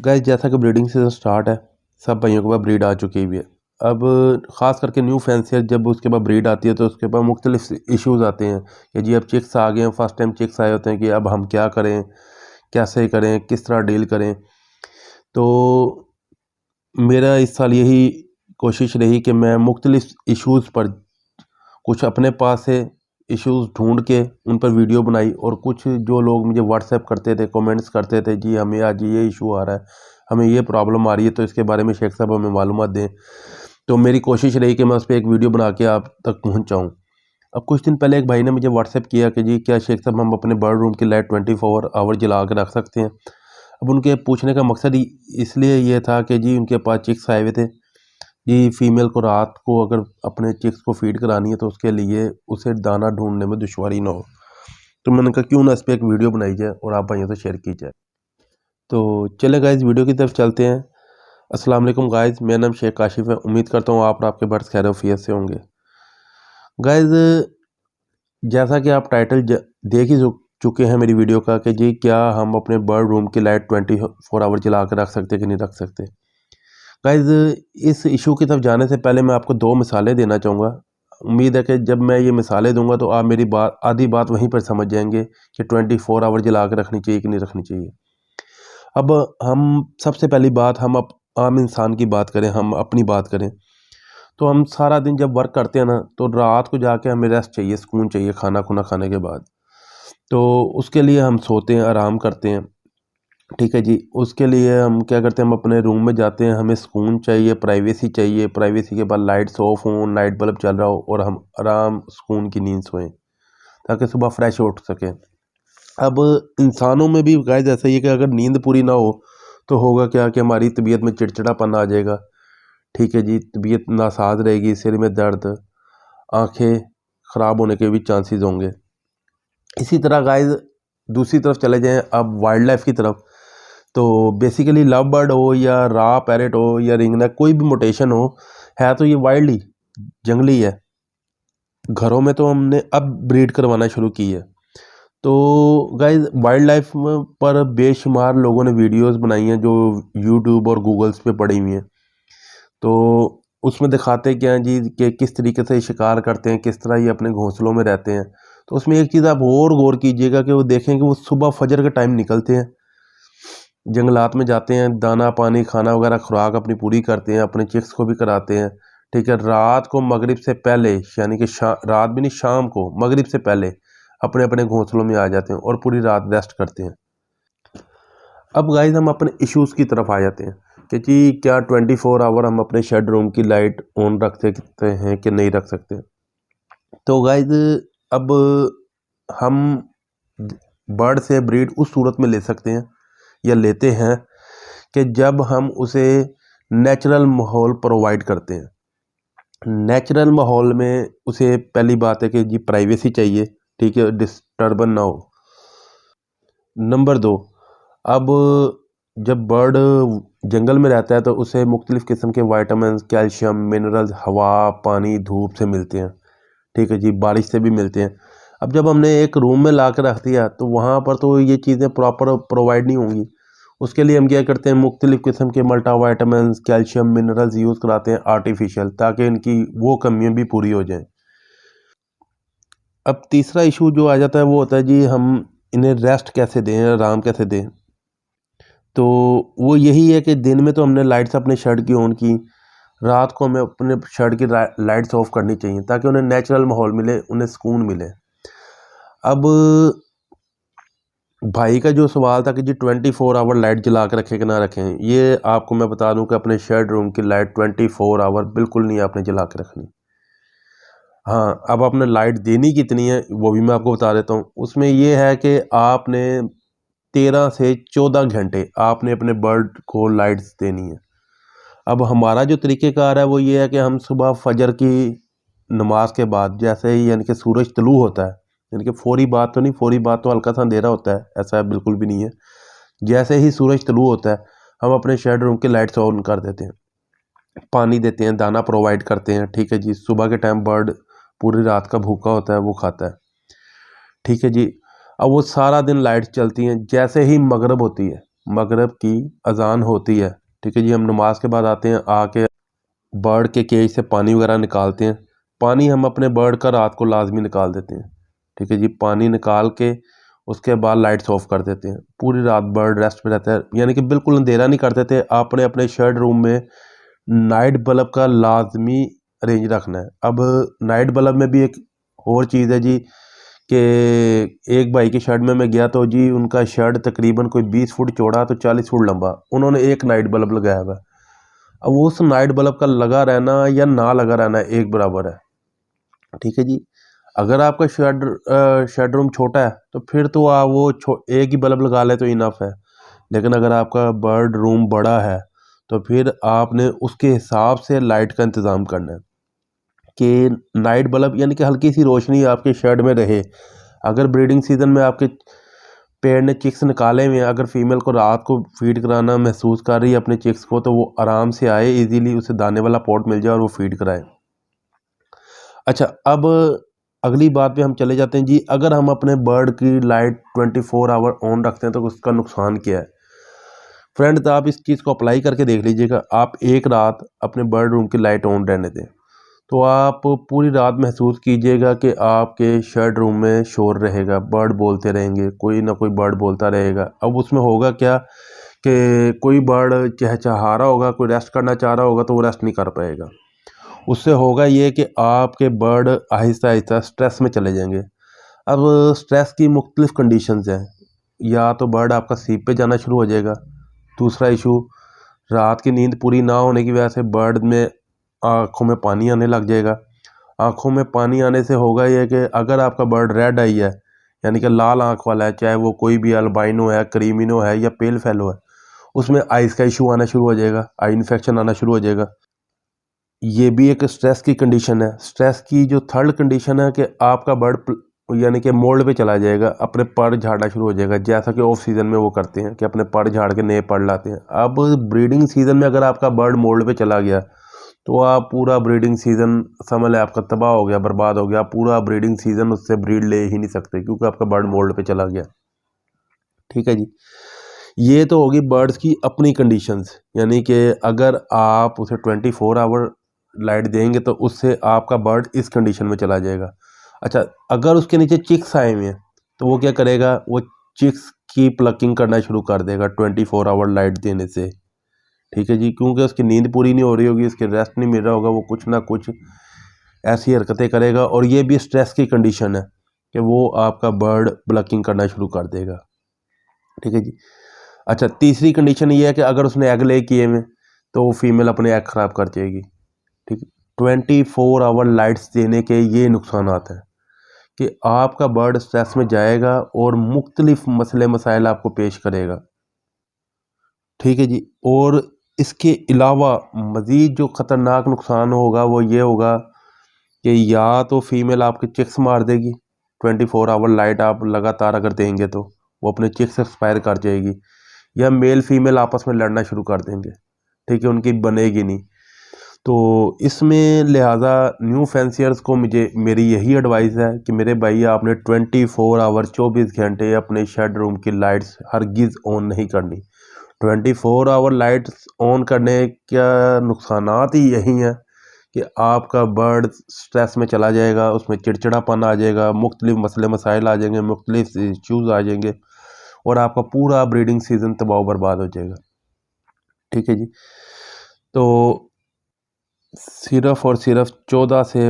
Guys जैसा कि breeding season start है, सब भाइयों के पास ब्रीड आ चुकी हुई है। अब ख़ास करके न्यू फैंसियर जब उसके पास ब्रीड आती है तो उसके पास मुख्तलिफ इश्यूज़ आते हैं कि जी अब चिक्स आ गए हैं, फर्स्ट टाइम चिक्स आए होते हैं कि अब हम क्या करें, कैसे करें, किस तरह डील करें। तो मेरा इस साल यही कोशिश रही कि मैं मुख्तलिफ इश्यूज़ पर कुछ अपने पास से इश्यूज़ ढूंढ के उन पर वीडियो बनाई, और कुछ जो लोग मुझे व्हाट्सएप करते थे, कमेंट्स करते थे, जी हमें आज ये इशू आ रहा है, हमें ये प्रॉब्लम आ रही है, तो इसके बारे में शेख साहब हमें मालूमात दें। तो मेरी कोशिश रही कि मैं उस पर एक वीडियो बना के आप तक पहुँचाऊँ। अब कुछ दिन पहले एक भाई ने मुझे व्हाट्सएप किया कि जी क्या शेख साहब हम अपने बर्ड रूम की लाइट 24 आवर जला के रख सकते हैं। अब उनके पूछने का मकसद ही इसलिए ये था कि जी उनके पास चिक्स आए हुए थे जी, फीमेल को रात को अगर अपने चिक्स को फीड करानी है तो उसके लिए उसे दाना ढूंढने में दुश्वारी ना हो। तो मैंने कहा क्यों ना इस पर एक वीडियो बनाई जाए और आप भाइयों से शेयर की जाए। तो चले गाइस वीडियो की तरफ चलते हैं। अस्सलाम वालेकुम गाइस, मेरा नाम शेख काशिफ है। उम्मीद करता हूँ आप और आपके बर्ड्स खैर वफियत से होंगे। गाइस जैसा कि आप टाइटल देख ही चुके हैं मेरी वीडियो का कि जी क्या हम अपने बर्ड रूम की लाइट 24 आवर जला कर रख सकते कि नहीं रख सकते। गाइज इस इशू की तरफ जाने से पहले मैं आपको दो मिसालें देना चाहूँगा। उम्मीद है कि जब मैं ये मिसालें दूंगा तो आप मेरी आधी बात वहीं पर समझ जाएंगे कि 24 आवर जला के रखनी चाहिए कि नहीं रखनी चाहिए। अब हम सबसे पहली बात हम आम इंसान की बात करें, हम अपनी बात करें तो हम सारा दिन जब वर्क करते हैं ना तो रात को जाके हमें रेस्ट चाहिए, सुकून चाहिए खाना खुना खाने के बाद। तो उसके लिए हम सोते हैं, आराम करते हैं, ठीक है जी। उसके लिए हम क्या करते हैं, हम अपने रूम में जाते हैं, हमें सुकून चाहिए, प्राइवेसी चाहिए। प्राइवेसी के बाद लाइट्स ऑफ हों, नाइट बल्ब चल रहा हो और हम आराम सुकून की नींद सोएं ताकि सुबह फ्रेश उठ सकें। अब इंसानों में भी गाइस ऐसा ही है कि अगर नींद पूरी ना हो तो होगा क्या कि हमारी तबीयत में चिड़चिड़ापन आ जाएगा, ठीक है जी। तबीयत नासाज रहेगी, सिर में दर्द, आँखें ख़राब होने के भी चांसेस होंगे। इसी तरह गाइस दूसरी तरफ चले जाएँ अब वाइल्ड लाइफ की तरफ। तो बेसिकली लव बर्ड हो या रा पैरेट हो या रिंगनेक, कोई भी मोटेशन हो, है तो ये वाइल्ड ही, जंगली है। घरों में तो हमने अब ब्रीड करवाना शुरू की है। तो गाइज वाइल्ड लाइफ पर बेशुमार लोगों ने वीडियोस बनाई हैं जो यूट्यूब और गूगल्स पे पड़ी हुई हैं। तो उसमें दिखाते क्या हैं जी कि किस तरीके से शिकार करते हैं, किस तरह ये अपने घोंसलों में रहते हैं। तो उसमें एक चीज़ आप और गौर कीजिएगा कि वो देखें कि वो सुबह फजर के टाइम निकलते हैं, जंगलात में जाते हैं, दाना पानी खाना वगैरह खुराक अपनी पूरी करते हैं, अपने चिक्स को भी कराते हैं, ठीक है। रात को मगरिब से पहले, यानी कि रात भी नहीं, शाम को मगरिब से पहले अपने अपने घोंसलों में आ जाते हैं और पूरी रात रेस्ट करते हैं। अब गाइस हम अपने इश्यूज़ की तरफ आ जाते हैं कि जी क्या 24 आवर हम अपने शेड रूम की लाइट ऑन रख सकते हैं कि नहीं रख सकते। तो गाइस अब हम बर्ड से ब्रीड उस सूरत में ले सकते हैं या लेते हैं कि जब हम उसे नेचुरल माहौल प्रोवाइड करते हैं। नेचुरल माहौल में उसे पहली बात है कि जी प्राइवेसी चाहिए, ठीक है, डिस्टर्बन ना हो। नंबर 2, अब जब बर्ड जंगल में रहता है तो उसे मुख्तलिफ़ किस्म के वाइटामिन, कैल्शियम, मिनरल्स हवा पानी धूप से मिलते हैं, ठीक है जी, बारिश से भी मिलते हैं। अब जब हमने एक रूम में ला कर रख दिया तो वहाँ पर तो ये चीज़ें प्रॉपर प्रोवाइड नहीं होंगी। उसके लिए हम क्या करते हैं, मुख्तलिफ़ किस्म के मल्टीविटामिन, कैल्शियम, मिनरल्स यूज़ कराते हैं आर्टिफिशियल, ताकि इनकी वो कमियाँ भी पूरी हो जाएं। अब तीसरा इशू जो आ जाता है वो होता है जी हम इन्हें रेस्ट कैसे दें, आराम कैसे दें। तो वो यही है कि दिन में तो हमने लाइट्स अपने शेड की ऑन की, रात को हमें अपने शेड की लाइट्स ऑफ करनी चाहिए ताकि उन्हें नेचुरल माहौल मिले, उन्हें सुकून मिले। अब भाई का जो सवाल था कि जी 24 आवर लाइट जला के रखें कि ना रखें, ये आपको मैं बता दूं कि अपने शेड रूम की लाइट 24 आवर बिल्कुल नहीं आपने जला के रखनी। हाँ, अब आपने लाइट देनी कितनी है वो भी मैं आपको बता देता हूँ। उसमें ये है कि आपने 13 से 14 घंटे आपने अपने बर्ड को लाइट्स देनी है। अब हमारा जो तरीक़ेकार है वो ये है कि हम सुबह फजर की नमाज के बाद जैसे ही, यानी कि सूरज तुलू होता है, यानी कि फौरी बात तो नहीं, फौरी बात तो हल्का सा अंधेरा होता है, ऐसा बिल्कुल भी नहीं है। जैसे ही सूरज तुलू होता है हम अपने शेड रूम की लाइट्स ऑन कर देते हैं, पानी देते हैं, दाना प्रोवाइड करते हैं, ठीक है जी। सुबह के टाइम बर्ड पूरी रात का भूखा होता है, वो खाता है, ठीक है जी। अब वो सारा दिन लाइट्स चलती हैं, जैसे ही मगरिब होती है, मगरिब की अजान होती है, ठीक है जी, हम नमाज के बाद आते हैं, आके बर्ड के केज से पानी वगैरह निकालते हैं। पानी हम अपने बर्ड का रात को लाजमी निकाल देते हैं, ठीक है जी। पानी निकाल के उसके बाद लाइट्स ऑफ कर देते हैं। पूरी रात बर्ड रेस्ट में रहता है, यानी कि बिल्कुल अंधेरा नहीं कर देते। आपने अपने शेड रूम में नाइट बल्ब का लाजमी रेंज रखना है। अब नाइट बल्ब में भी एक और चीज़ है जी कि एक भाई के शेड में मैं गया तो जी उनका शेड तकरीबन कोई 20 फुट चौड़ा तो 40 फुट लंबा, उन्होंने एक नाइट बल्ब लगाया हुआ है। अब उस नाइट बल्ब का लगा रहना या ना लगा रहना एक बराबर है, ठीक है जी। अगर आपका शेड रूम छोटा है तो फिर तो आप वो एक ही बल्ब लगा ले तो इनफ है। लेकिन अगर आपका बर्ड रूम बड़ा है तो फिर आपने उसके हिसाब से लाइट का इंतज़ाम करना है कि नाइट बल्ब यानी कि हल्की सी रोशनी आपके शेड में रहे। अगर ब्रीडिंग सीजन में आपके पेड़ ने चिक्स निकाले हुए हैं, अगर फीमेल को रात को फीड कराना महसूस कर रही है अपने चिक्स को, तो वो आराम से आए, इजीली उसे दाने वाला पॉट मिल जाए और वो फीड कराए। अच्छा, अब अगली बात पे हम चले जाते हैं जी। अगर हम अपने बर्ड की लाइट 24 आवर ऑन रखते हैं तो उसका नुकसान क्या है? फ्रेंड्स, आप इस चीज़ को अप्लाई करके देख लीजिएगा। आप एक रात अपने बर्ड रूम की लाइट ऑन रहने दें, तो आप पूरी रात महसूस कीजिएगा कि आपके शेड रूम में शोर रहेगा, बर्ड बोलते रहेंगे, कोई ना कोई बर्ड बोलता रहेगा। अब उसमें होगा क्या कि कोई बर्ड चहचहा रहा होगा, कोई रेस्ट करना चाह रहा होगा तो वो रेस्ट नहीं कर पाएगा। उससे होगा ये कि आपके बर्ड आहिस्ता आहिस्ता स्ट्रेस में चले जाएंगे। अब स्ट्रेस की मुख्तलिफ कंडीशंस हैं। या तो बर्ड आपका सीप पे जाना शुरू हो जाएगा। दूसरा इशू, रात की नींद पूरी ना होने की वजह से बर्ड में आँखों में पानी आने लग जाएगा। आँखों में पानी आने से होगा ये कि अगर आपका बर्ड रेड आई है, यानी कि लाल आँख वाला है, चाहे वो कोई भी अल्बाइनो है, क्रीमिनो है या पेल फेलो है, उसमें आइज़ का इशू आना शुरू हो जाएगा, आई इन्फेक्शन आना शुरू हो जाएगा। ये भी एक स्ट्रेस की कंडीशन है। स्ट्रेस की जो थर्ड कंडीशन है कि आपका बर्ड यानी कि मोल्ड पे चला जाएगा, अपने पर झाड़ना शुरू हो जाएगा, जैसा कि ऑफ सीज़न में वो करते हैं कि अपने पर झाड़ के नए पर लाते हैं। अब ब्रीडिंग सीज़न में अगर आपका बर्ड मोल्ड पे चला गया तो आप पूरा ब्रीडिंग सीज़न समझ लें आपका तबाह हो गया, बर्बाद हो गया। आप पूरा ब्रीडिंग सीज़न उससे ब्रीड ले ही नहीं सकते क्योंकि आपका बर्ड मोल्ड पे चला गया, ठीक है जी। ये तो होगी बर्ड्स की अपनी कंडीशंस, यानी कि अगर आप उसे 24 आवर लाइट देंगे तो उससे आपका बर्ड इस कंडीशन में चला जाएगा। अच्छा, अगर उसके नीचे चिक्स आए हुए हैं तो वो क्या करेगा, वो चिक्स की प्लकिंग करना शुरू कर देगा 24 आवर लाइट देने से, ठीक है जी। क्योंकि उसकी नींद पूरी नहीं हो रही होगी, उसके रेस्ट नहीं मिल रहा होगा, वो कुछ ना कुछ ऐसी हरकतें करेगा। और ये भी स्ट्रेस की कंडीशन है कि वो आपका बर्ड प्लकिंग करना शुरू कर देगा, ठीक है जी। अच्छा, तीसरी कंडीशन ये है कि अगर उसने एग ले किए हुए तो वो फीमेल अपने एग ख़राब कर जाएगी, ठीक है। 24 आवर लाइट्स देने के ये नुकसानात हैं कि आपका बर्ड स्ट्रेस में जाएगा और मुख्तलिफ मसले मसाइल आपको पेश करेगा, ठीक है जी। और इसके अलावा मज़ीद जो ख़तरनाक नुकसान होगा वो ये होगा कि या तो फीमेल आपके चिक्स मार देगी, 24 आवर लाइट आप लगातार अगर देंगे तो वो अपने चिक्स एक्सपायर कर जाएगी, या मेल फीमेल आपस में लड़ना शुरू कर देंगे, ठीक है, उनकी बनेगी नहीं। तो इसमें लिहाजा न्यू फैंसियर्स को मुझे मेरी यही एडवाइस है कि मेरे भाई आपने 24 आवर 24 घंटे अपने शेड रूम की लाइट्स हरगिज़ ऑन नहीं करनी। 24 आवर लाइट्स ऑन करने का नुकसानात ही यही हैं कि आपका बर्ड स्ट्रेस में चला जाएगा, उसमें चिड़चिड़ापन आ जाएगा, मुख्तलिफ मसले मसाइल आ जाएंगे, मुख्तलिफ इश्यूज़ आ जाएंगे और आपका पूरा ब्रीडिंग सीज़न तबाह बर्बाद हो जाएगा, ठीक है जी। तो सिर्फ़ और सिर्फ 14 से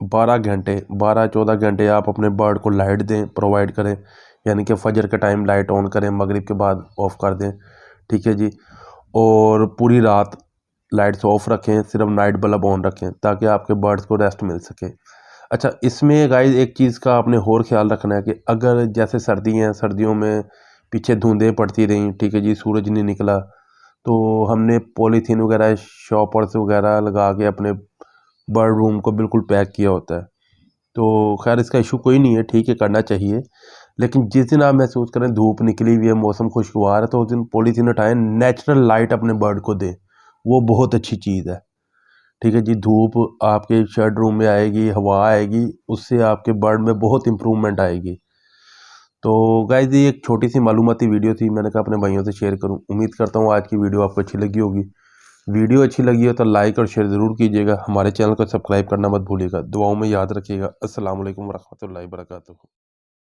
12 घंटे, 12-14 घंटे आप अपने बर्ड को लाइट दें, प्रोवाइड करें, यानी कि फजर के टाइम लाइट ऑन करें, मगरिब के बाद ऑफ़ कर दें, ठीक है जी। और पूरी रात लाइट्स ऑफ रखें, सिर्फ नाइट बल्ब ऑन रखें ताकि आपके बर्ड्स को रेस्ट मिल सके। अच्छा, इसमें गाइस एक चीज़ का आपने और ख्याल रखना है कि अगर जैसे सर्दी हैं, सर्दियों में पीछे धुंधें पड़ती रहीं, ठीक है जी, सूरज नहीं निकला, तो हमने पॉलीथीन वगैरह, शॉपर्स वगैरह लगा के अपने बर्ड रूम को बिल्कुल पैक किया होता है। तो खैर इसका इशू कोई नहीं है, ठीक है, करना चाहिए। लेकिन जिस दिन आप महसूस करें धूप निकली हुई है, मौसम खुशगवार है, तो उस दिन पॉलीथीन हटाएं, नेचुरल लाइट अपने बर्ड को दें, वो बहुत अच्छी चीज़ है, ठीक है जी। धूप आपके शेड रूम में आएगी, हवा आएगी, उससे आपके बर्ड में बहुत इम्प्रूवमेंट आएगी। तो गाइस ये एक छोटी सी मालूमाती वीडियो थी, मैंने कहा अपने भाइयों से शेयर करूं। उम्मीद करता हूं आज की वीडियो आपको अच्छी लगी होगी। वीडियो अच्छी लगी हो तो लाइक और शेयर ज़रूर कीजिएगा। हमारे चैनल को सब्सक्राइब करना मत भूलिएगा। दुआओं में याद रखिएगा। अस्सलाम वालेकुम रहमतुल्लाहि व बरकातुहू।